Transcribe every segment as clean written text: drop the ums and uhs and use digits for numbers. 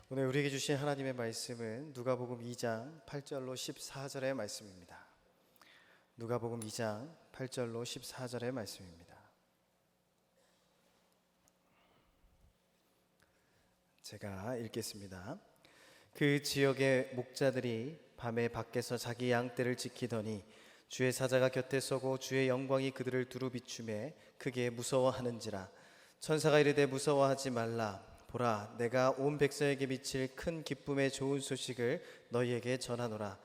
오늘 우리에게 주신 하나님의 말씀은 누가복음 2장 8절로 14절의 말씀입니다. 누가복음 2장 8절로 14절의 말씀입니다. 제가 읽겠습니다. 그 지역의 목자들이 밤에 밖에서 자기 양떼를 지키더니 주의 사자가 곁에 서고 주의 영광이 그들을 두루 비추매 크게 무서워하는지라. 천사가 이르되 무서워하지 말라. 보라, 내가 온 백성에게 미칠 큰 기쁨의 좋은 소식을 너희에게 전하노라.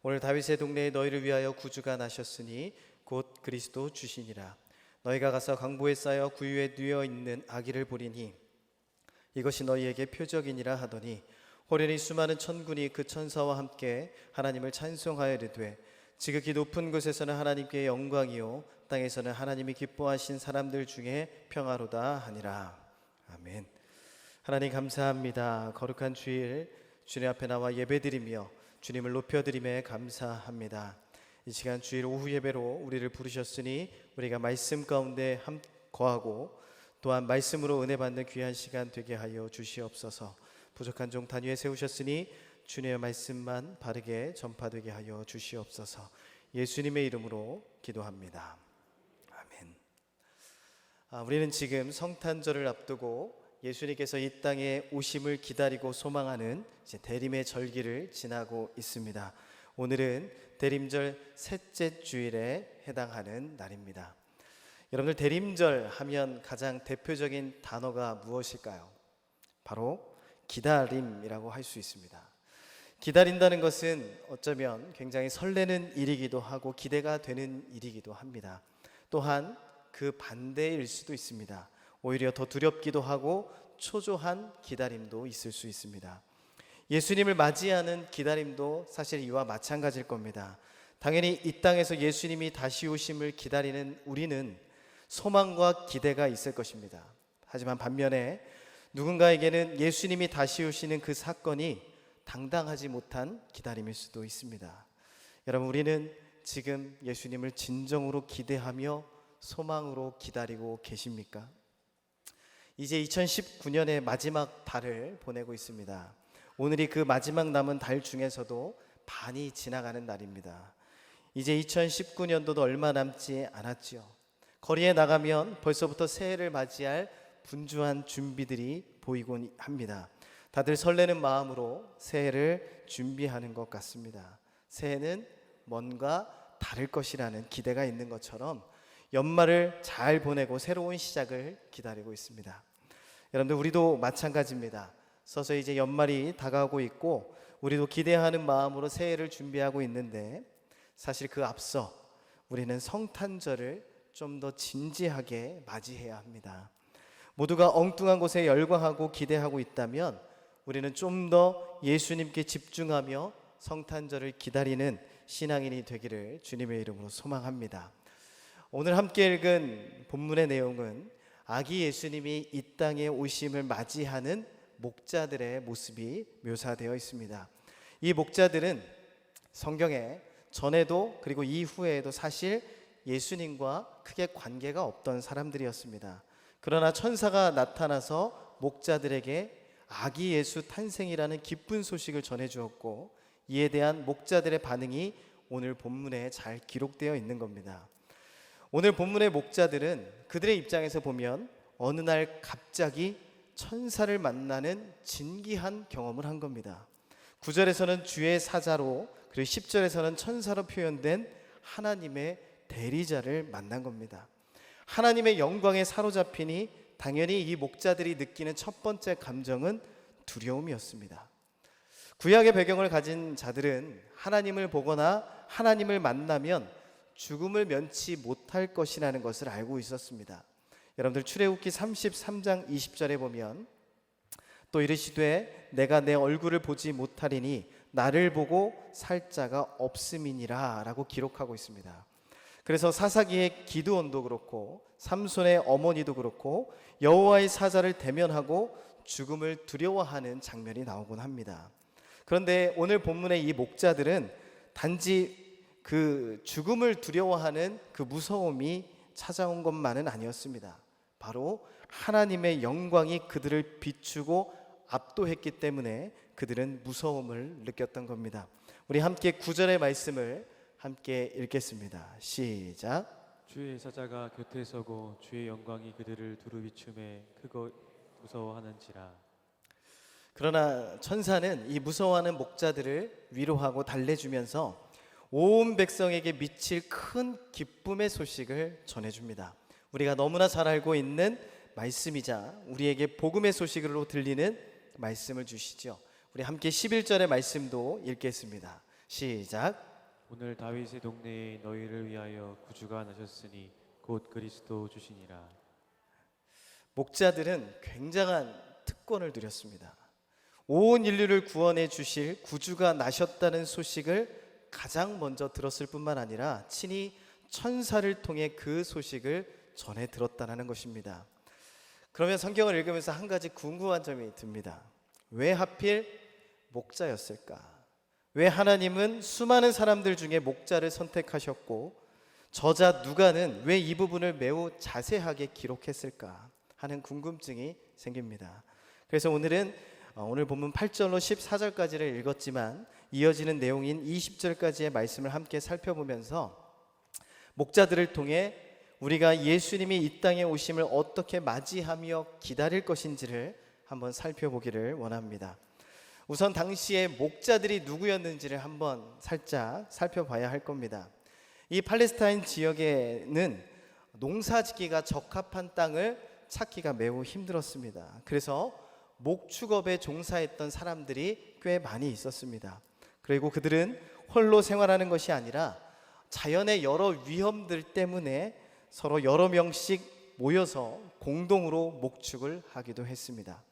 오늘 다윗의 동네에 너희를 위하여 구주가 나셨으니 곧 그리스도 주시니라. 너희가 가서 강보에 쌓여 구유에 누워 있는 아기를 보리니 이것이 너희에게 표적이니라 하더니 호련히 수많은 천군이 그 천사와 함께 하나님을 찬송하여 이르되 지극히 높은 곳에서는 하나님께 영광이요 땅에서는 하나님이 기뻐하신 사람들 중에 평화로다 하니라. 아멘. 하나님 감사합니다. 거룩한 주일 주님 앞에 나와 예배드리며 주님을 높여드림에 감사합니다. 이 시간 주일 오후 예배로 우리를 부르셨으니 우리가 말씀 가운데 거하고 또한 말씀으로 은혜 받는 귀한 시간 되게 하여 주시옵소서. 부족한 종 단위에 세우셨으니 주님의 말씀만 바르게 전파되게 하여 주시옵소서. 예수님의 이름으로 기도합니다. 아멘. 우리는 지금 성탄절을 앞두고 예수님께서 이 땅에 오심을 기다리고 소망하는 대림의 절기를 지나고 있습니다. 오늘은 대림절 셋째 주일에 해당하는 날입니다. 여러분들 대림절 하면 가장 대표적인 단어가 무엇일까요? 바로 기다림이라고 할 수 있습니다. 기다린다는 것은 어쩌면 굉장히 설레는 일이기도 하고 기대가 되는 일이기도 합니다. 또한 그 반대일 수도 있습니다. 오히려 더 두렵기도 하고 초조한 기다림도 있을 수 있습니다. 예수님을 맞이하는 기다림도 사실 이와 마찬가지일 겁니다. 당연히 이 땅에서 예수님이 다시 오심을 기다리는 우리는 소망과 기대가 있을 것입니다. 하지만 반면에 누군가에게는 예수님이 다시 오시는 그 사건이 당당하지 못한 기다림일 수도 있습니다. 여러분, 우리는 지금 예수님을 진정으로 기대하며 소망으로 기다리고 계십니까? 이제 2019년의 마지막 달을 보내고 있습니다. 오늘이 그 마지막 남은 달 중에서도 반이 지나가는 날입니다. 이제 2019년도도 얼마 남지 않았지요. 거리에 나가면 벌써부터 새해를 맞이할 분주한 준비들이 보이곤 합니다. 다들 설레는 마음으로 새해를 준비하는 것 같습니다. 새해는 뭔가 다를 것이라는 기대가 있는 것처럼 연말을 잘 보내고 새로운 시작을 기다리고 있습니다. 여러분들, 우리도 마찬가지입니다. 서서히 이제 연말이 다가오고 있고 우리도 기대하는 마음으로 새해를 준비하고 있는데 사실 그 앞서 우리는 성탄절을 좀 더 진지하게 맞이해야 합니다. 모두가 엉뚱한 곳에 열광하고 기대하고 있다면 우리는 좀 더 예수님께 집중하며 성탄절을 기다리는 신앙인이 되기를 주님의 이름으로 소망합니다. 오늘 함께 읽은 본문의 내용은 아기 예수님이 이 땅에 오심을 맞이하는 목자들의 모습이 묘사되어 있습니다. 이 목자들은 성경에 전에도 그리고 이후에도 사실 예수님과 크게 관계가 없던 사람들이었습니다. 그러나 천사가 나타나서 목자들에게 아기 예수 탄생이라는 기쁜 소식을 전해주었고 이에 대한 목자들의 반응이 오늘 본문에 잘 기록되어 있는 겁니다. 오늘 본문의 목자들은 그들의 입장에서 보면 어느 날 갑자기 천사를 만나는 진기한 경험을 한 겁니다. 9절에서는 주의 사자로 그리고 10절에서는 천사로 표현된 하나님의 대리자를 만난 겁니다. 하나님의 영광에 사로잡히니 당연히 이 목자들이 느끼는 첫 번째 감정은 두려움이었습니다. 구약의 배경을 가진 자들은 하나님을 보거나 하나님을 만나면 죽음을 면치 못할 것이라는 것을 알고 있었습니다. 여러분들, 출애굽기 33장 20절에 보면 또 이르시되 내가 내 얼굴을 보지 못하리니 나를 보고 살 자가 없음이니라 라고 기록하고 있습니다. 그래서 사사기의 기드온도 그렇고 삼손의 어머니도 그렇고 여호와의 사자를 대면하고 죽음을 두려워하는 장면이 나오곤 합니다. 그런데 오늘 본문의 이 목자들은 단지 그 죽음을 두려워하는 그 무서움이 찾아온 것만은 아니었습니다. 바로 하나님의 영광이 그들을 비추고 압도했기 때문에 그들은 무서움을 느꼈던 겁니다. 우리 함께 9절의 말씀을 함께 읽겠습니다. 시작. 주의 사자가 곁에 서고 주의 영광이 그들을 두루 비춤에 크고 무서워하는지라. 그러나 천사는 이 무서워하는 목자들을 위로하고 달래주면서 온 백성에게 미칠 큰 기쁨의 소식을 전해줍니다. 우리가 너무나 잘 알고 있는 말씀이자 우리에게 복음의 소식으로 들리는 말씀을 주시죠. 우리 함께 11절의 말씀도 읽겠습니다. 시작. 오늘 다윗의 동네에 너희를 위하여 구주가 나셨으니 곧 그리스도 주시니라. 목자들은 굉장한 특권을 누렸습니다. 온 인류를 구원해 주실 구주가 나셨다는 소식을 가장 먼저 들었을 뿐만 아니라 친히 천사를 통해 그 소식을 전해 들었다는 것입니다. 그러면 성경을 읽으면서 한 가지 궁금한 점이 듭니다. 왜 하필 목자였을까? 왜 하나님은 수많은 사람들 중에 목자를 선택하셨고 저자 누가는 왜 이 부분을 매우 자세하게 기록했을까 하는 궁금증이 생깁니다. 그래서 오늘 본문 8절로 14절까지를 읽었지만 이어지는 내용인 20절까지의 말씀을 함께 살펴보면서 목자들을 통해 우리가 예수님이 이 땅에 오심을 어떻게 맞이하며 기다릴 것인지를 한번 살펴보기를 원합니다. 우선 당시에 목자들이 누구였는지를 한번 살짝 살펴봐야 할 겁니다. 이 팔레스타인 지역에는 농사짓기가 적합한 땅을 찾기가 매우 힘들었습니다. 그래서 목축업에 종사했던 사람들이 꽤 많이 있었습니다. 그리고 그들은 홀로 생활하는 것이 아니라 자연의 여러 위험들 때문에 서로 여러 명씩 모여서 공동으로 목축을 하기도 했습니다.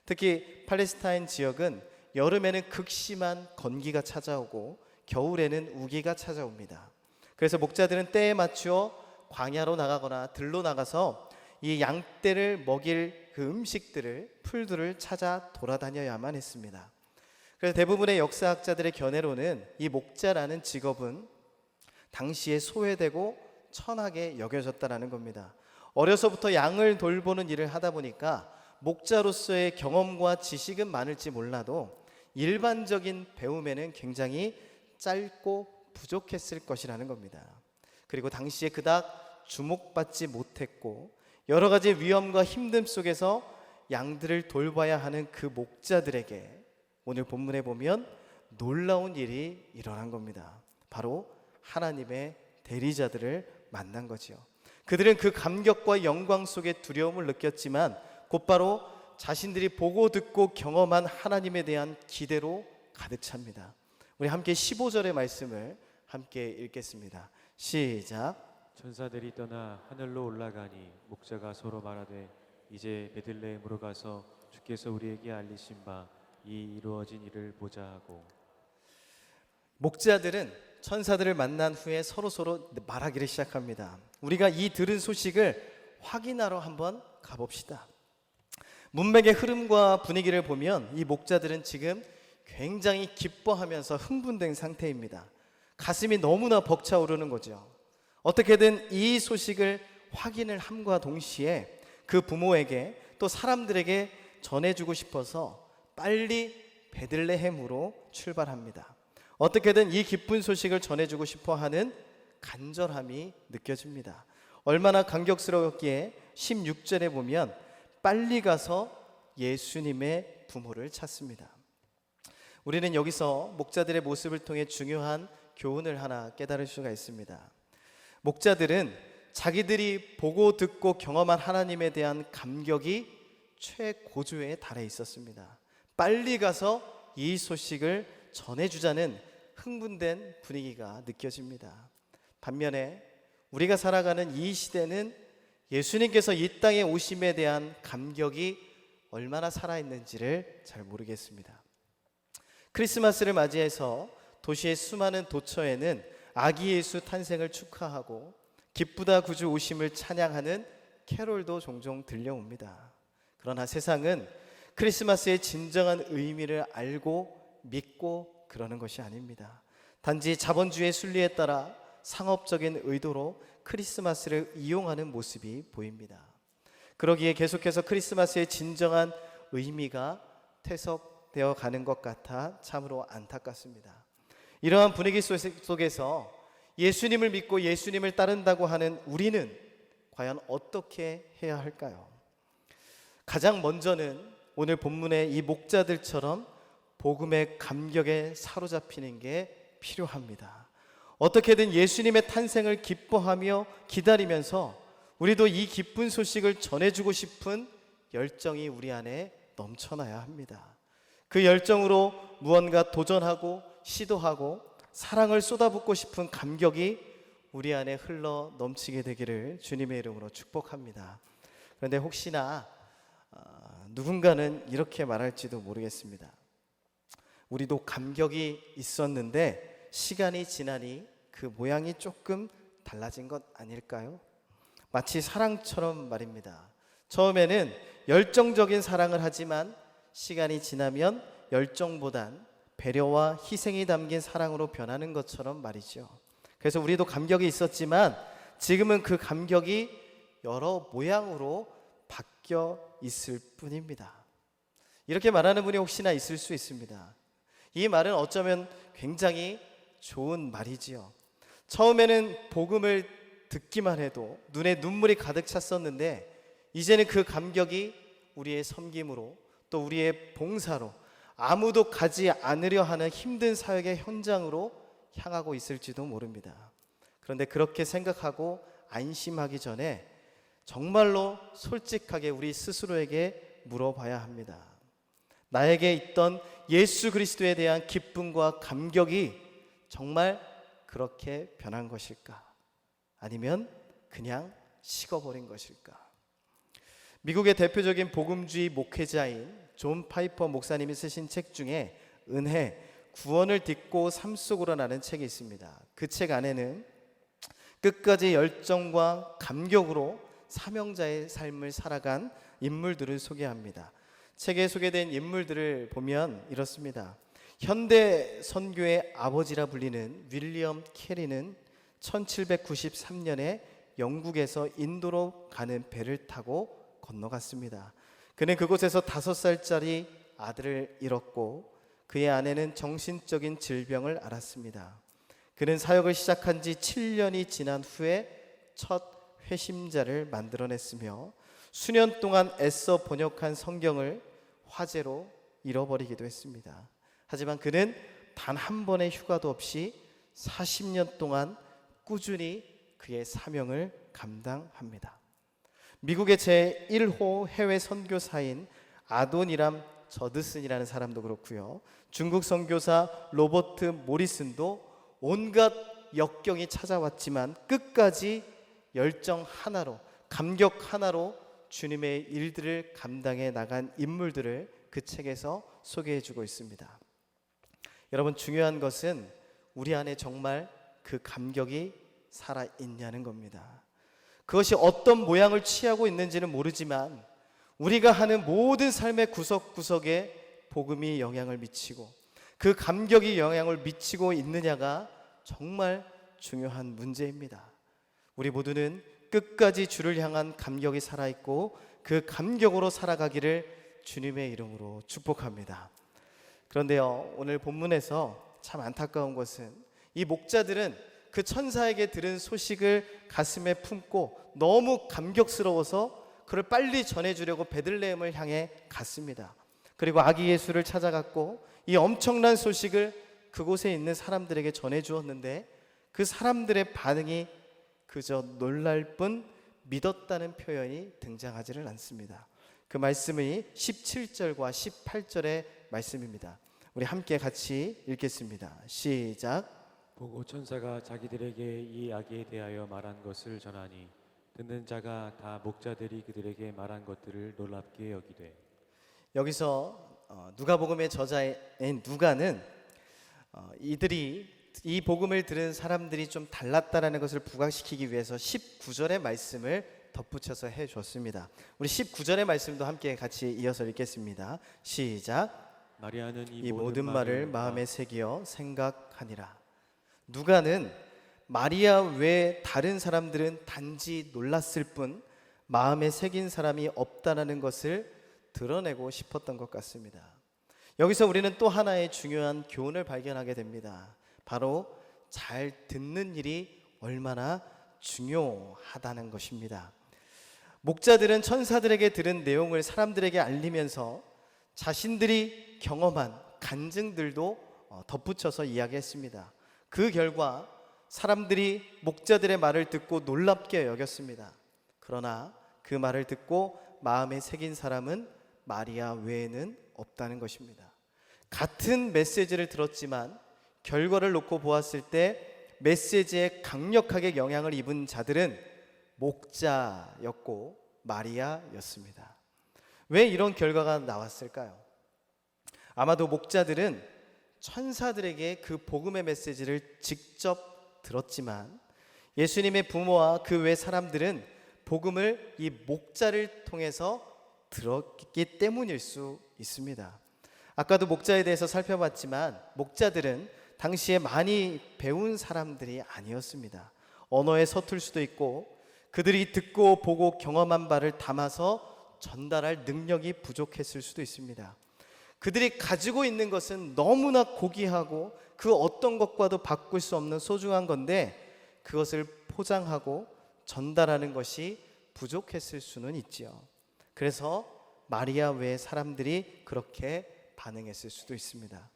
특히 팔레스타인 지역은 여름에는 극심한 건기가 찾아오고 겨울에는 우기가 찾아옵니다. 그래서 목자들은 때에 맞추어 광야로 나가거나 들로 나가서 이 양떼를 먹일 그 음식들을, 풀들을 찾아 돌아다녀야만 했습니다. 그래서 대부분의 역사학자들의 견해로는 이 목자라는 직업은 당시에 소외되고 천하게 여겨졌다는 겁니다. 어려서부터 양을 돌보는 일을 하다 보니까 목자로서의 경험과 지식은 많을지 몰라도 일반적인 배움에는 굉장히 짧고 부족했을 것이라는 겁니다. 그리고 당시에 그닥 주목받지 못했고 여러 가지 위험과 힘듦 속에서 양들을 돌봐야 하는 그 목자들에게 오늘 본문에 보면 놀라운 일이 일어난 겁니다. 바로 하나님의 대리자들을 만난 거지요. 그들은 그 감격과 영광 속에 두려움을 느꼈지만 곧바로 자신들이 보고 듣고 경험한 하나님에 대한 기대로 가득 찹니다. 우리 함께 15절의 말씀을 함께 읽겠습니다. 시작. 천사들이 떠나 하늘로 올라가니 목자가 서로 말하되 이제 베들레헴으로 가서 주께서 우리에게 알리신 바 이 이루어진 일을 보자 하고. 목자들은 천사들을 만난 후에 서로 말하기를 시작합니다. 우리가 이 들은 소식을 확인하러 한번 가봅시다. 문맥의 흐름과 분위기를 보면 이 목자들은 지금 굉장히 기뻐하면서 흥분된 상태입니다. 가슴이 너무나 벅차오르는 거죠. 어떻게든 이 소식을 확인을 함과 동시에 그 부모에게 또 사람들에게 전해주고 싶어서 빨리 베들레헴으로 출발합니다. 어떻게든 이 기쁜 소식을 전해주고 싶어하는 간절함이 느껴집니다. 얼마나 감격스러웠기에 16절에 보면 빨리 가서 예수님의 부모를 찾습니다. 우리는 여기서 목자들의 모습을 통해 중요한 교훈을 하나 깨달을 수가 있습니다. 목자들은 자기들이 보고 듣고 경험한 하나님에 대한 감격이 최고조에 달해 있었습니다. 빨리 가서 이 소식을 전해주자는 흥분된 분위기가 느껴집니다. 반면에 우리가 살아가는 이 시대는 예수님께서 이 땅에 오심에 대한 감격이 얼마나 살아있는지를 잘 모르겠습니다. 크리스마스를 맞이해서 도시의 수많은 도처에는 아기 예수 탄생을 축하하고 기쁘다 구주 오심을 찬양하는 캐롤도 종종 들려옵니다. 그러나 세상은 크리스마스의 진정한 의미를 알고 믿고 그러는 것이 아닙니다. 단지 자본주의 순리에 따라 상업적인 의도로 크리스마스를 이용하는 모습이 보입니다. 그러기에 계속해서 크리스마스의 진정한 의미가 퇴석되어 가는 것 같아 참으로 안타깝습니다. 이러한 분위기 속에서 예수님을 믿고 예수님을 따른다고 하는 우리는 과연 어떻게 해야 할까요? 가장 먼저는 오늘 본문의 이 목자들처럼 복음의 감격에 사로잡히는 게 필요합니다. 어떻게든 예수님의 탄생을 기뻐하며 기다리면서 우리도 이 기쁜 소식을 전해주고 싶은 열정이 우리 안에 넘쳐나야 합니다. 그 열정으로 무언가 도전하고 시도하고 사랑을 쏟아붓고 싶은 감격이 우리 안에 흘러 넘치게 되기를 주님의 이름으로 축복합니다. 그런데 혹시나 누군가는 이렇게 말할지도 모르겠습니다. 우리도 감격이 있었는데 시간이 지나니 그 모양이 조금 달라진 것 아닐까요? 마치 사랑처럼 말입니다. 처음에는 열정적인 사랑을 하지만 시간이 지나면 열정보단 배려와 희생이 담긴 사랑으로 변하는 것처럼 말이죠. 그래서 우리도 감격이 있었지만 지금은 그 감격이 여러 모양으로 바뀌어 있을 뿐입니다. 이렇게 말하는 분이 혹시나 있을 수 있습니다. 이 말은 어쩌면 굉장히 좋은 말이지요. 처음에는 복음을 듣기만 해도 눈에 눈물이 가득 찼었는데 이제는 그 감격이 우리의 섬김으로 또 우리의 봉사로 아무도 가지 않으려 하는 힘든 사역의 현장으로 향하고 있을지도 모릅니다. 그런데 그렇게 생각하고 안심하기 전에 정말로 솔직하게 우리 스스로에게 물어봐야 합니다. 나에게 있던 예수 그리스도에 대한 기쁨과 감격이 정말 그렇게 변한 것일까? 아니면 그냥 식어버린 것일까? 미국의 대표적인 복음주의 목회자인 존 파이퍼 목사님이 쓰신 책 중에 은혜, 구원을 딛고 삶 속으로 라는 책이 있습니다. 그 책 안에는 끝까지 열정과 감격으로 사명자의 삶을 살아간 인물들을 소개합니다. 책에 소개된 인물들을 보면 이렇습니다. 현대 선교의 아버지라 불리는 윌리엄 캐리는 1793년에 영국에서 인도로 가는 배를 타고 건너갔습니다. 그는 그곳에서 5살짜리 아들을 잃었고 그의 아내는 정신적인 질병을 앓았습니다. 그는 사역을 시작한 지 7년이 지난 후에 첫 회심자를 만들어냈으며 수년 동안 애써 번역한 성경을 화재로 잃어버리기도 했습니다. 하지만 그는 단 한 번의 휴가도 없이 40년 동안 꾸준히 그의 사명을 감당합니다. 미국의 제1호 해외 선교사인 아도니람 저드슨이라는 사람도 그렇고요. 중국 선교사 로버트 모리슨도 온갖 역경이 찾아왔지만 끝까지 열정 하나로, 감격 하나로 주님의 일들을 감당해 나간 인물들을 그 책에서 소개해 주고 있습니다. 여러분, 중요한 것은 우리 안에 정말 그 감격이 살아있냐는 겁니다. 그것이 어떤 모양을 취하고 있는지는 모르지만 우리가 하는 모든 삶의 구석구석에 복음이 영향을 미치고 그 감격이 영향을 미치고 있느냐가 정말 중요한 문제입니다. 우리 모두는 끝까지 주를 향한 감격이 살아있고 그 감격으로 살아가기를 주님의 이름으로 축복합니다. 그런데요, 오늘 본문에서 참 안타까운 것은 이 목자들은 그 천사에게 들은 소식을 가슴에 품고 너무 감격스러워서 그를 빨리 전해주려고 베들레헴을 향해 갔습니다. 그리고 아기 예수를 찾아갔고 이 엄청난 소식을 그곳에 있는 사람들에게 전해주었는데 그 사람들의 반응이 그저 놀랄 뿐 믿었다는 표현이 등장하지를 않습니다. 그 말씀이 17절과 18절의 말씀입니다. 우리 함께 같이 읽겠습니다. 시작. 보고 천사가 자기들에게 이 아기에 대하여 말한 것을 전하니 듣는 자가 다 목자들이 그들에게 말한 것들을 놀랍게 여기되. 여기서 누가복음의 저자인 누가는 이들이 이 복음을 들은 사람들이 좀 달랐다라는 것을 부각시키기 위해서 19절의 말씀을 덧붙여서 해줬습니다. 우리 19절의 말씀도 함께 같이 이어서 읽겠습니다. 시작. 마리아는 이 모든 말을 마음에 새기어 생각하니라. 누가는 마리아 외 다른 사람들은 단지 놀랐을 뿐 마음에 새긴 사람이 없다는 것을 드러내고 싶었던 것 같습니다. 여기서 우리는 또 하나의 중요한 교훈을 발견하게 됩니다. 바로 잘 듣는 일이 얼마나 중요하다는 것입니다. 목자들은 천사들에게 들은 내용을 사람들에게 알리면서 자신들이 경험한 간증들도 덧붙여서 이야기했습니다. 그 결과 사람들이 목자들의 말을 듣고 놀랍게 여겼습니다. 그러나 그 말을 듣고 마음에 새긴 사람은 마리아 외에는 없다는 것입니다. 같은 메시지를 들었지만 결과를 놓고 보았을 때 메시지에 강력하게 영향을 입은 자들은 목자였고 마리아였습니다. 왜 이런 결과가 나왔을까요? 아마도 목자들은 천사들에게 그 복음의 메시지를 직접 들었지만 예수님의 부모와 그 외 사람들은 복음을 이 목자를 통해서 들었기 때문일 수 있습니다. 아까도 목자에 대해서 살펴봤지만 목자들은 당시에 많이 배운 사람들이 아니었습니다. 언어에 서툴 수도 있고 그들이 듣고 보고 경험한 바를 담아서 전달할 능력이 부족했을 수도 있습니다. 그들이 가지고 있는 것은 너무나 고귀하고 그 어떤 것과도 바꿀 수 없는 소중한 건데 그것을 포장하고 전달하는 것이 부족했을 수는 있지요. 그래서 마리아 외의 사람들이 그렇게 반응했을 수도 있습니다.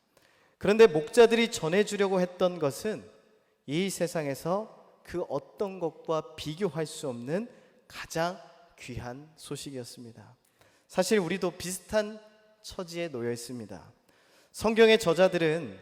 그런데 목자들이 전해주려고 했던 것은 이 세상에서 그 어떤 것과 비교할 수 없는 가장 귀한 소식이었습니다. 사실 우리도 비슷한 처지에 놓여 있습니다. 성경의 저자들은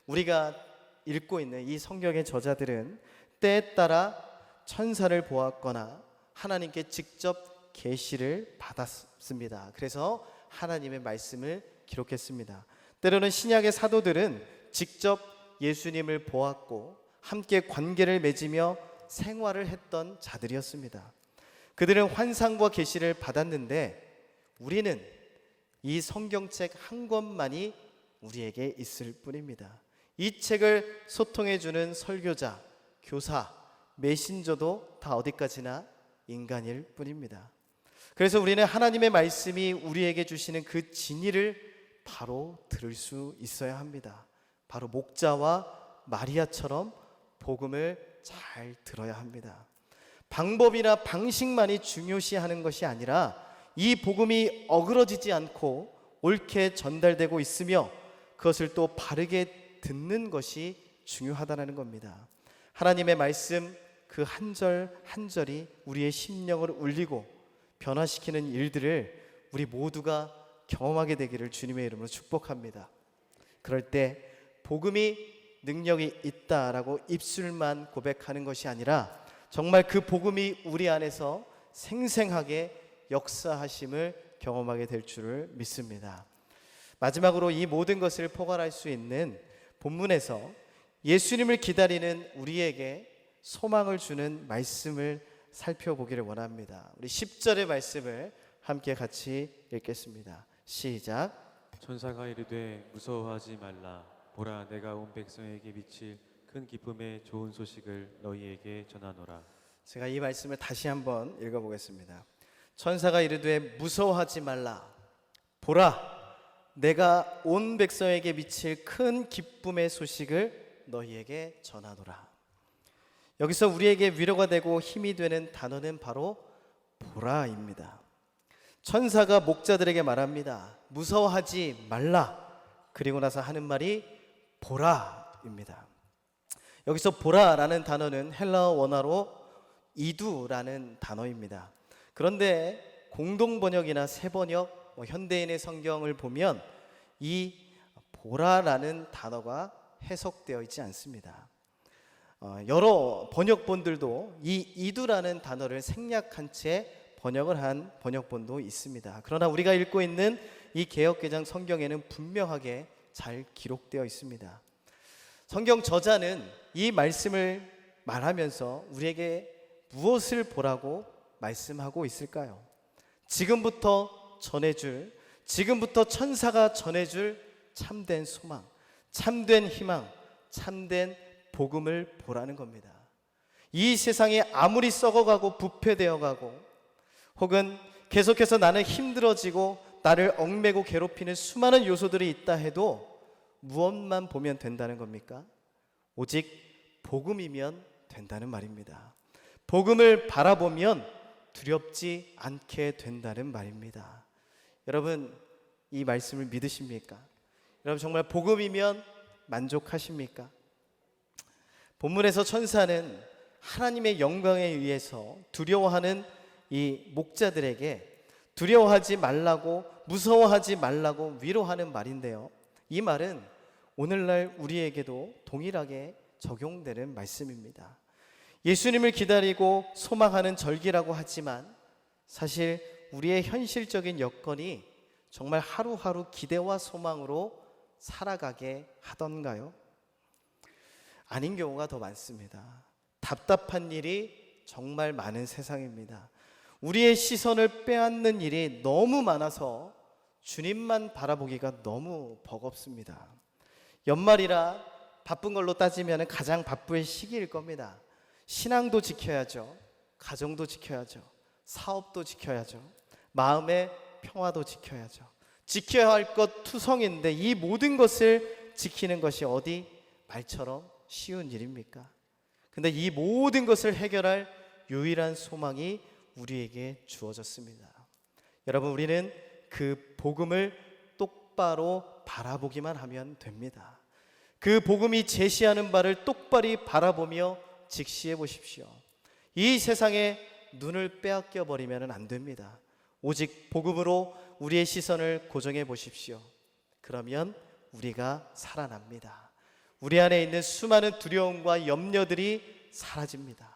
우리가 읽고 있는 이 성경의 저자들은 때에 따라 천사를 보았거나 하나님께 직접 계시를 받았습니다. 그래서 하나님의 말씀을 기록했습니다. 때로는 신약의 사도들은 직접 예수님을 보았고 함께 관계를 맺으며 생활을 했던 자들이었습니다. 그들은 환상과 계시를 받았는데 우리는 이 성경책 한 권만이 우리에게 있을 뿐입니다. 이 책을 소통해주는 설교자, 교사, 메신저도 다 어디까지나 인간일 뿐입니다. 그래서 우리는 하나님의 말씀이 우리에게 주시는 그 진리를 바로 들을 수 있어야 합니다. 바로 목자와 마리아처럼 복음을 잘 들어야 합니다. 방법이나 방식만이 중요시하는 것이 아니라 이 복음이 어그러지지 않고 옳게 전달되고 있으며 그것을 또 바르게 듣는 것이 중요하다는 겁니다. 하나님의 말씀 그 한 절 한 절이 우리의 심령을 울리고 변화시키는 일들을 우리 모두가 경험하게 되기를 주님의 이름으로 축복합니다. 그럴 때 복음이 능력이 있다라고 입술만 고백하는 것이 아니라 정말 그 복음이 우리 안에서 생생하게 역사하심을 경험하게 될 줄을 믿습니다. 마지막으로 이 모든 것을 포괄할 수 있는 본문에서 예수님을 기다리는 우리에게 소망을 주는 말씀을 살펴보기를 원합니다. 우리 10절의 말씀을 함께 같이 읽겠습니다. 시작. 천사가 이르되 무서워하지 말라. 보라, 내가 온 백성에게 미칠 큰 기쁨의 좋은 소식을 너희에게 전하노라. 제가 이 말씀을 다시 한번 읽어보겠습니다. 천사가 이르되 무서워하지 말라. 보라, 내가 온 백성에게 미칠 큰 기쁨의 소식을 너희에게 전하노라. 여기서 우리에게 위로가 되고 힘이 되는 단어는 바로 보라입니다. 천사가 목자들에게 말합니다. 무서워하지 말라. 그리고 나서 하는 말이 보라입니다. 여기서 보라라는 단어는 헬라어 원어로 이두라는 단어입니다. 그런데 공동 번역이나 새 번역, 현대인의 성경을 보면 이 보라라는 단어가 해석되어 있지 않습니다. 여러 번역본들도 이 이두라는 단어를 생략한 채 번역을 한 번역본도 있습니다. 그러나 우리가 읽고 있는 이 개역개정 성경에는 분명하게 잘 기록되어 있습니다. 성경 저자는 이 말씀을 말하면서 우리에게 무엇을 보라고 말씀하고 있을까요? 지금부터 전해줄, 지금부터 천사가 전해줄 참된 소망, 참된 희망, 참된 복음을 보라는 겁니다. 이 세상이 아무리 썩어가고 부패되어가고 혹은 계속해서 나는 힘들어지고 나를 얽매고 괴롭히는 수많은 요소들이 있다 해도 무엇만 보면 된다는 겁니까? 오직 복음이면 된다는 말입니다. 복음을 바라보면 두렵지 않게 된다는 말입니다. 여러분, 이 말씀을 믿으십니까? 여러분, 정말 복음이면 만족하십니까? 본문에서 천사는 하나님의 영광에 의해서 두려워하는 이 목자들에게 두려워하지 말라고, 무서워하지 말라고 위로하는 말인데요, 이 말은 오늘날 우리에게도 동일하게 적용되는 말씀입니다. 예수님을 기다리고 소망하는 절기라고 하지만 사실 우리의 현실적인 여건이 정말 하루하루 기대와 소망으로 살아가게 하던가요? 아닌 경우가 더 많습니다. 답답한 일이 정말 많은 세상입니다. 우리의 시선을 빼앗는 일이 너무 많아서 주님만 바라보기가 너무 버겁습니다. 연말이라 바쁜 걸로 따지면 가장 바쁠 시기일 겁니다. 신앙도 지켜야죠. 가정도 지켜야죠. 사업도 지켜야죠. 마음의 평화도 지켜야죠. 지켜야 할 것 투성인데 이 모든 것을 지키는 것이 어디 말처럼 쉬운 일입니까? 근데 이 모든 것을 해결할 유일한 소망이 우리에게 주어졌습니다. 여러분, 우리는 그 복음을 똑바로 바라보기만 하면 됩니다. 그 복음이 제시하는 바를 똑바로 바라보며 직시해 보십시오. 이 세상에 눈을 빼앗겨 버리면 안 됩니다. 오직 복음으로 우리의 시선을 고정해 보십시오. 그러면 우리가 살아납니다. 우리 안에 있는 수많은 두려움과 염려들이 사라집니다.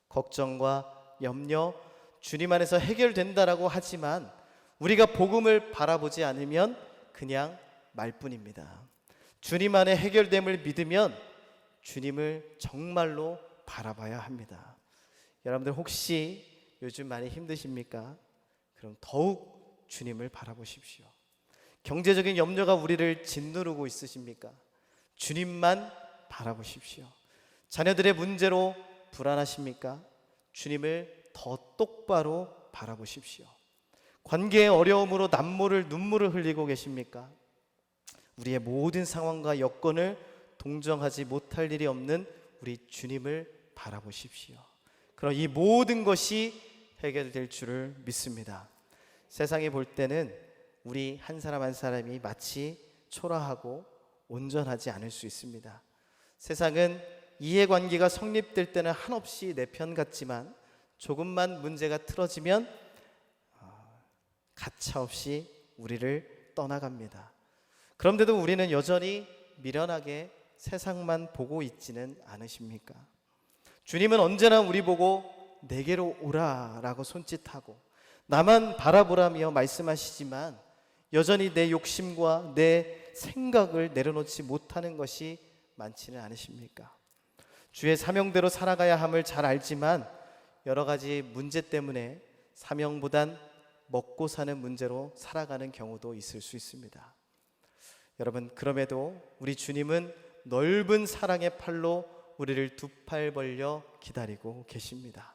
걱정과 염려, 주님 안에서 해결된다라고 하지만 우리가 복음을 바라보지 않으면 그냥 말뿐입니다. 주님 안에 해결됨을 믿으면 주님을 정말로 바라봐야 합니다. 여러분들 혹시 요즘 많이 힘드십니까? 그럼 더욱 주님을 바라보십시오. 경제적인 염려가 우리를 짓누르고 있으십니까? 주님만 바라보십시오. 자녀들의 문제로 불안하십니까? 주님을 더 똑바로 바라보십시오. 관계의 어려움으로 눈물을 흘리고 계십니까? 우리의 모든 상황과 여건을 동정하지 못할 일이 없는 우리 주님을 바라보십시오. 그럼 이 모든 것이 해결될 줄을 믿습니다. 세상에 볼 때는 우리 한 사람 한 사람이 마치 초라하고 온전하지 않을 수 있습니다. 세상은 이해관계가 성립될 때는 한없이 내 편 같지만 조금만 문제가 틀어지면 가차없이 우리를 떠나갑니다. 그런데도 우리는 여전히 미련하게 세상만 보고 있지는 않으십니까? 주님은 언제나 우리 보고 내게로 오라라고 손짓하고 나만 바라보라며 말씀하시지만 여전히 내 욕심과 내 생각을 내려놓지 못하는 것이 많지는 않으십니까? 주의 사명대로 살아가야 함을 잘 알지만 여러 가지 문제 때문에 사명보단 먹고 사는 문제로 살아가는 경우도 있을 수 있습니다. 여러분, 그럼에도 우리 주님은 넓은 사랑의 팔로 우리를 두 팔 벌려 기다리고 계십니다.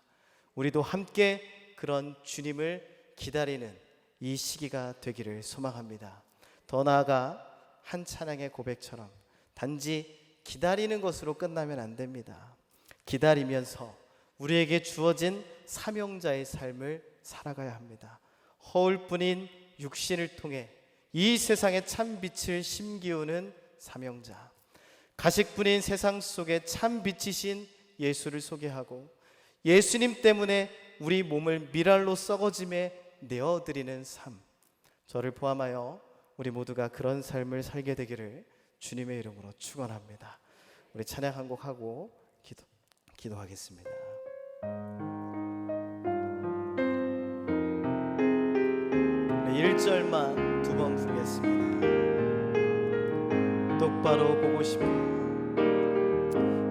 우리도 함께 그런 주님을 기다리는 이 시기가 되기를 소망합니다. 더 나아가 한 찬양의 고백처럼 단지 기다리는 것으로 끝나면 안 됩니다. 기다리면서 우리에게 주어진 사명자의 삶을 살아가야 합니다. 허울뿐인 육신을 통해 이 세상의 참 빛을 심기우는 사명자, 가식뿐인 세상 속에 참 빛이신 예수를 소개하고 예수님 때문에 우리 몸을 미랄로 썩어짐에 내어드리는 삶, 저를 포함하여 우리 모두가 그런 삶을 살게 되기를 주님의 이름으로 축원합니다. 우리 찬양 한 곡 하고 기도하겠습니다. 1절만 두 번 부르겠습니다. 똑바로 보고 싶어,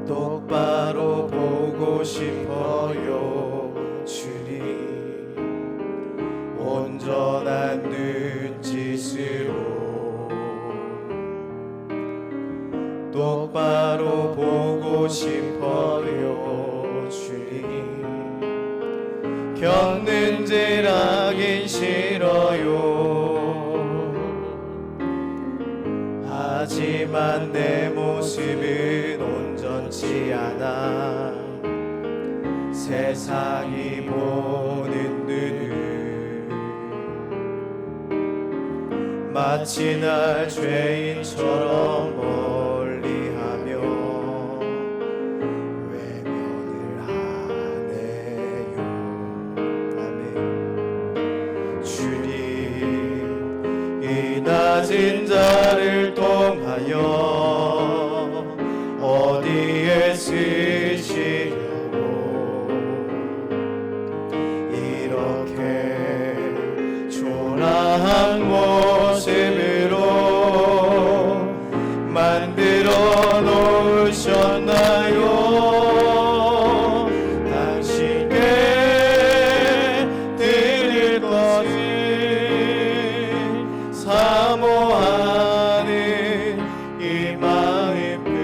똑바로 보고 싶어요 주님. 온전한 눈짓으로 똑바로 보고 싶어요 주님. 겪는 죄라긴 싫어요. 하지만 내 모습은 온전치 않아. 세상이 보는 눈은 마치 날 죄인처럼 멀리하며 외면을 하네요. 아멘. 주님, 이 낮은 자를 통하여 어디에 쓰시려고 이렇게 초라한 모습으로 만들어 놓으셨나요? 당신께 드릴 것을 사모하는 이 마음뿐.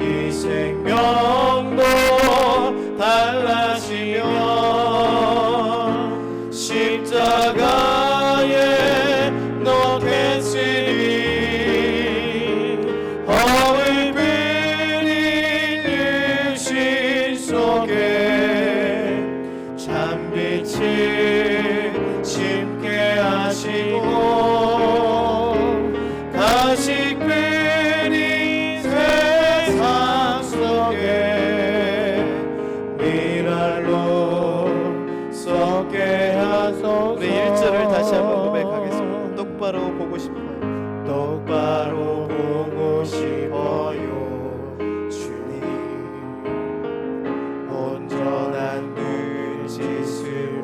이 생명도 달라지며 십자가에 넣겠으니 허물 뿌린 육신 속에 참빛을 심게 하시고 가시 뿌린 세상 속에 미랄로 썩게 하소서. 우리 1절을 다시 한번 고백하겠습니다. 똑바로 보고 싶어요. 똑바로 보고 싶어요. 주님, 온전한 눈짓으로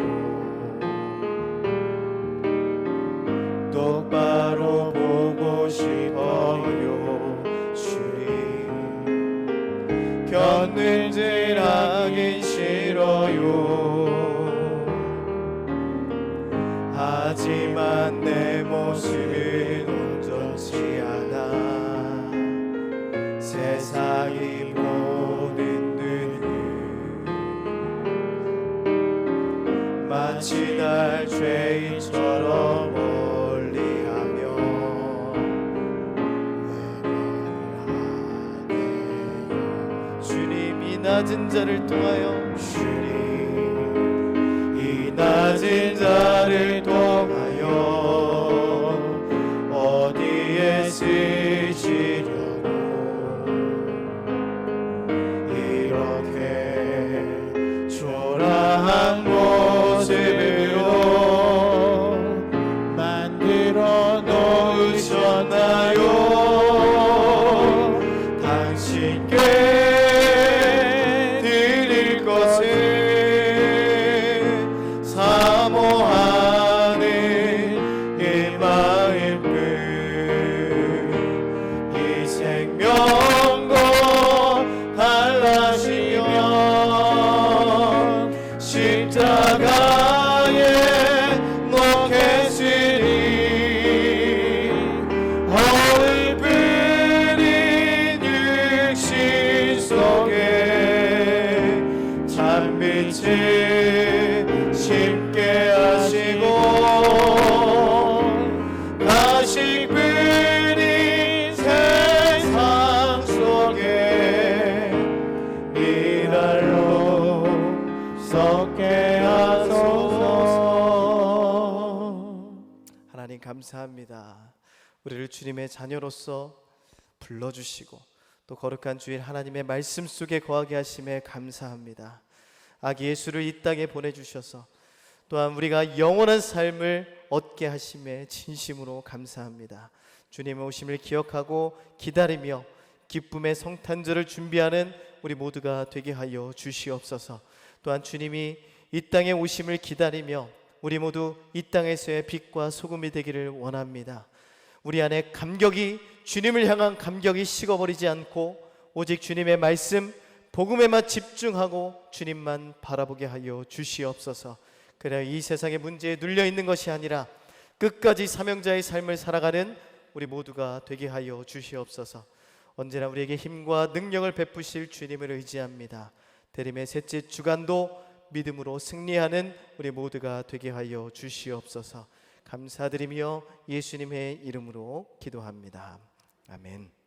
똑바로 보고 싶어요. 주님, 견눈질하긴 싫어요. 하지만 내 모습은 온전치 않아. 세상이 보는 눈은 마치 날 죄인처럼 멀리하며 외면을 하네요. 주님, 이 낮은 자를 통하여 주님, 이 낮은 자를 통하여 어디에 쓰시려고 이렇게 초라한 모습으로 만들어 놓으셨나요? 당신께 드릴 것을 사모하는 이 마음뿐. 이 생명도 달라지며 십자가에 넣겠으니 허물 뿌린 육신 속에 참빛을 심게 하시고 가시 뿌린 세상 속에 미랄로 썩게 하소서. 하나님 감사합니다. 우리를 주님의 자녀로서 불러주시고 또 거룩한 주일 하나님의 말씀 속에 거하게 하심에 감사합니다. 아기 예수를 이 땅에 보내주셔서 또한 우리가 영원한 삶을 얻게 하심에 진심으로 감사합니다. 주님의 오심을 기억하고 기다리며 기쁨의 성탄절을 준비하는 우리 모두가 되게 하여 주시옵소서. 또한 주님이 이 땅에 오심을 기다리며 우리 모두 이 땅에서의 빛과 소금이 되기를 원합니다. 우리 안에 감격이, 주님을 향한 감격이 식어버리지 않고 오직 주님의 말씀, 복음에만 집중하고 주님만 바라보게 하여 주시옵소서. 그래야 이 세상의 문제에 눌려 있는 것이 아니라 끝까지 사명자의 삶을 살아가는 우리 모두가 되게 하여 주시옵소서. 언제나 우리에게 힘과 능력을 베푸실 주님을 의지합니다. 대림의 셋째 주간도 믿음으로 승리하는 우리 모두가 되게 하여 주시옵소서. 감사드리며 예수님의 이름으로 기도합니다. 아멘.